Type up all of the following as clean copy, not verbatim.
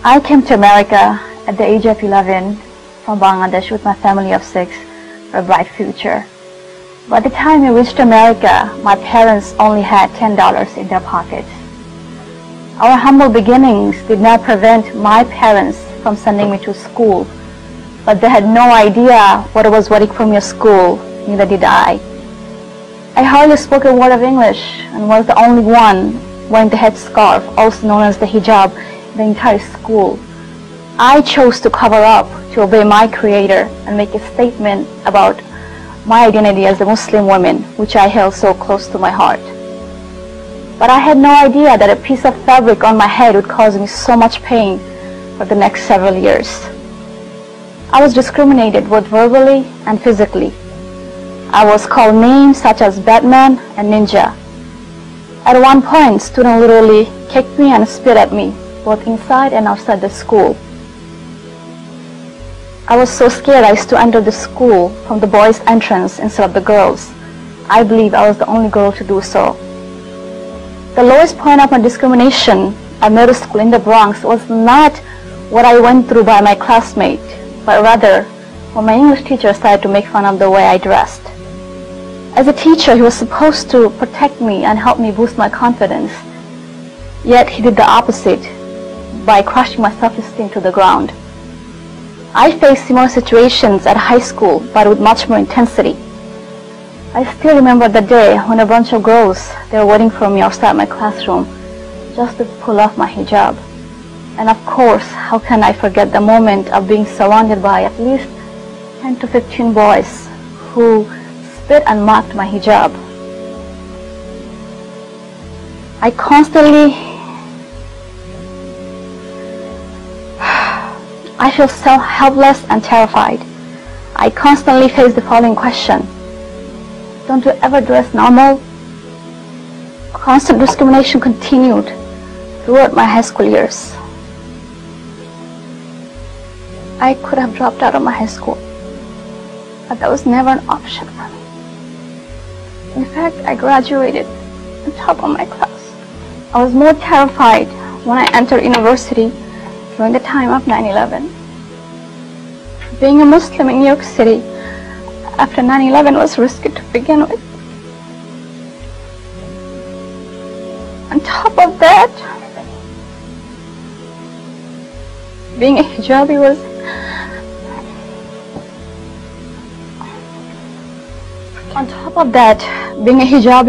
I came to America at the age of 11 from Bangladesh with my family of 6 for a bright future. By the time I reached America, my parents only had $10 in their pockets. Our humble beginnings did not prevent my parents from sending me to school, but they had no idea what was waiting for me at school, neither did I. I hardly spoke a word of English and was the only one wearing the headscarf, also known as the hijab, in the entire school. I chose to cover up to obey my Creator and make a statement about my identity as a Muslim woman, which I held so close to my heart. But I had no idea that a piece of fabric on my head would cause me so much pain for the next several years. I was discriminated both verbally and physically. I was called names such as Batman and Ninja. At one point, students literally kicked me and spit at me, both inside and outside the school. I was so scared I used to enter the school from the boys' entrance instead of the girls. I believe I was the only girl to do so. The lowest point of my discrimination at middle school in the Bronx was not what I went through by my classmate, but rather when my English teacher started to make fun of the way I dressed. As a teacher, he was supposed to protect me and help me boost my confidence, yet he did the opposite by crushing my self-esteem to the ground. I faced similar situations at high school, but with much more intensity. I still remember the day when a bunch of girls, they were waiting for me outside my classroom just to pull off my hijab. And of course, how can I forget the moment of being surrounded by at least 10 to 15 boys who spit and mocked my hijab. I feel so helpless and terrified. I constantly face the following question: don't you ever dress normal? Constant discrimination continued throughout my high school years. I could have dropped out of my high school, but that was never an option for me. In fact, I graduated on top of my class. I was more terrified when I entered university during the time of 9/11. Being a Muslim in New York City after 9/11 was risky to begin with. On top of that, being a hijabi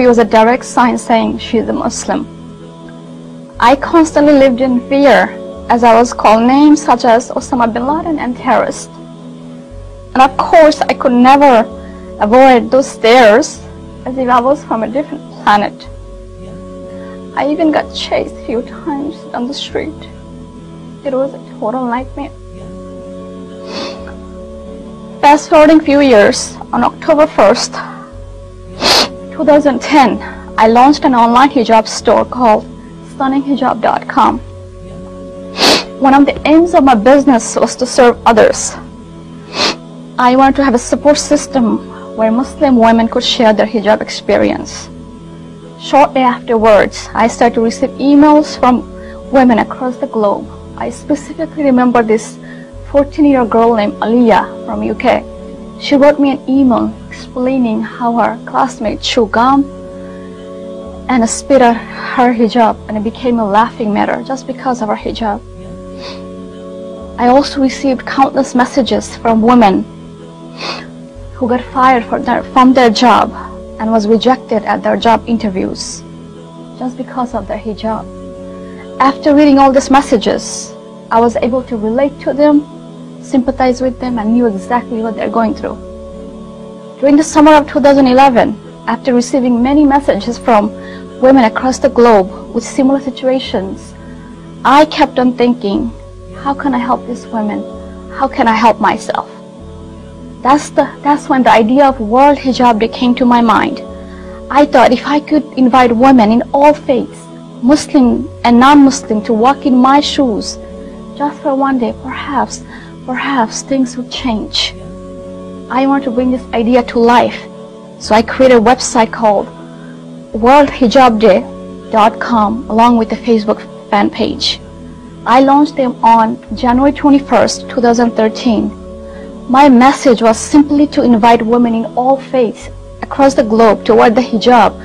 was a direct sign saying she's a Muslim. I constantly lived in fear as I was called names such as Osama bin Laden and terrorist. And of course, I could never avoid those stares as if I was from a different planet. I even got chased a few times on the street. It was a total nightmare. Fast forwarding few years, on October 1st, 2010, I launched an online hijab store called stunninghijab.com. One of the aims of my business was to serve others. I wanted to have a support system where Muslim women could share their hijab experience. Shortly afterwards, I started to receive emails from women across the globe. I specifically remember this 14-year-old girl named Aliyah from UK. She wrote me an email explaining how her classmate chewed gum and spit at her hijab, and it became a laughing matter just because of her hijab. I also received countless messages from women who got fired from their job and was rejected at their job interviews just because of their hijab. After reading all these messages, I was able to relate to them, sympathize with them, and knew exactly what they're going through. During the summer of 2011, after receiving many messages from women across the globe with similar situations, I kept on thinking, how can I help these women? How can I help myself? That's when the idea of World Hijab Day came to my mind. I thought if I could invite women in all faiths, Muslim and non-Muslim, to walk in my shoes just for one day, perhaps things would change. I want to bring this idea to life, so I created a website called worldhijabday.com along with the Facebook fan page. I launched them on January 21st, 2013. My message was simply to invite women in all faiths across the globe to wear the hijab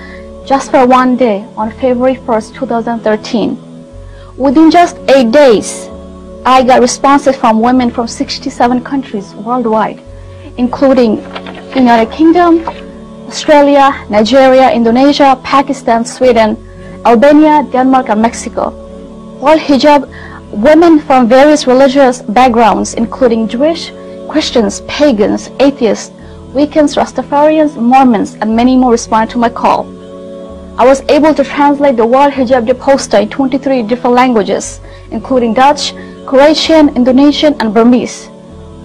just for one day on February 1st, 2013. Within just 8 days, I got responses from women from 67 countries worldwide, including United Kingdom, Australia, Nigeria, Indonesia, Pakistan, Sweden, Albania, Denmark, and Mexico. While hijab, women from various religious backgrounds, including Jewish, Christians, pagans, atheists, Wiccans, Rastafarians, Mormons, and many more responded to my call. I was able to translate the World Hijab Day poster in 23 different languages, including Dutch, Croatian, Indonesian, and Burmese.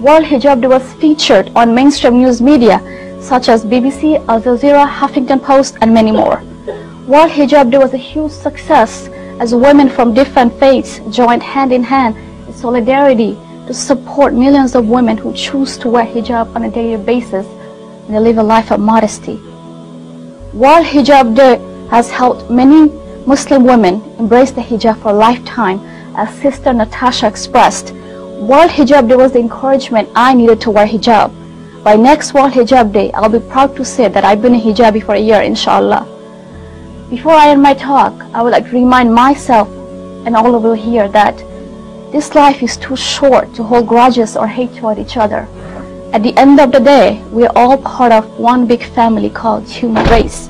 World Hijab Day was featured on mainstream news media such as BBC, Al Jazeera, Huffington Post, and many more. World Hijab Day was a huge success as women from different faiths joined hand in hand in solidarity to support millions of women who choose to wear hijab on a daily basis and live a life of modesty. World Hijab Day has helped many Muslim women embrace the hijab for a lifetime, as Sister Natasha expressed. World Hijab Day was the encouragement I needed to wear hijab. By next World Hijab Day, I'll be proud to say that I've been a hijabi for a year, inshallah. Before I end my talk, I would like to remind myself and all of you here that this life is too short to hold grudges or hate toward each other. At the end of the day, we are all part of one big family called human race.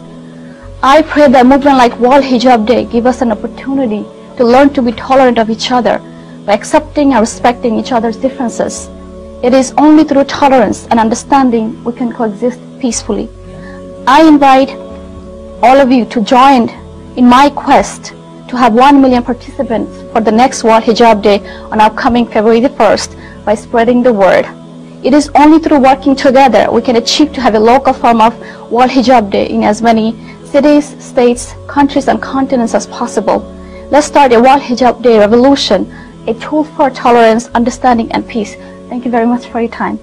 I pray that movement like World Hijab Day give us an opportunity to learn to be tolerant of each other by accepting and respecting each other's differences. It is only through tolerance and understanding we can coexist peacefully. I invite all of you to join in my quest to have 1 million participants for the next World Hijab Day on upcoming February the 1st by spreading the word. It is only through working together we can achieve to have a local form of World Hijab Day in as many cities, states, countries, and continents as possible. Let's start a World Hijab Day revolution, a tool for tolerance, understanding, and peace. Thank you very much for your time.